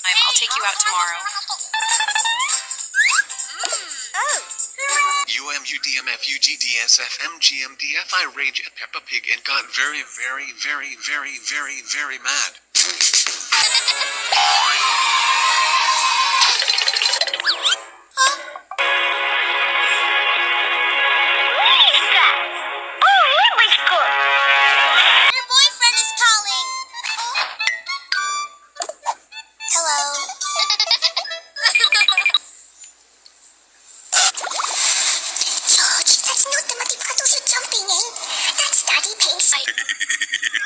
I'll take you out tomorrow. UMUDMFUGDSFMGMDF. I rage at Peppa Pig and got very, very, very, very, very, very mad.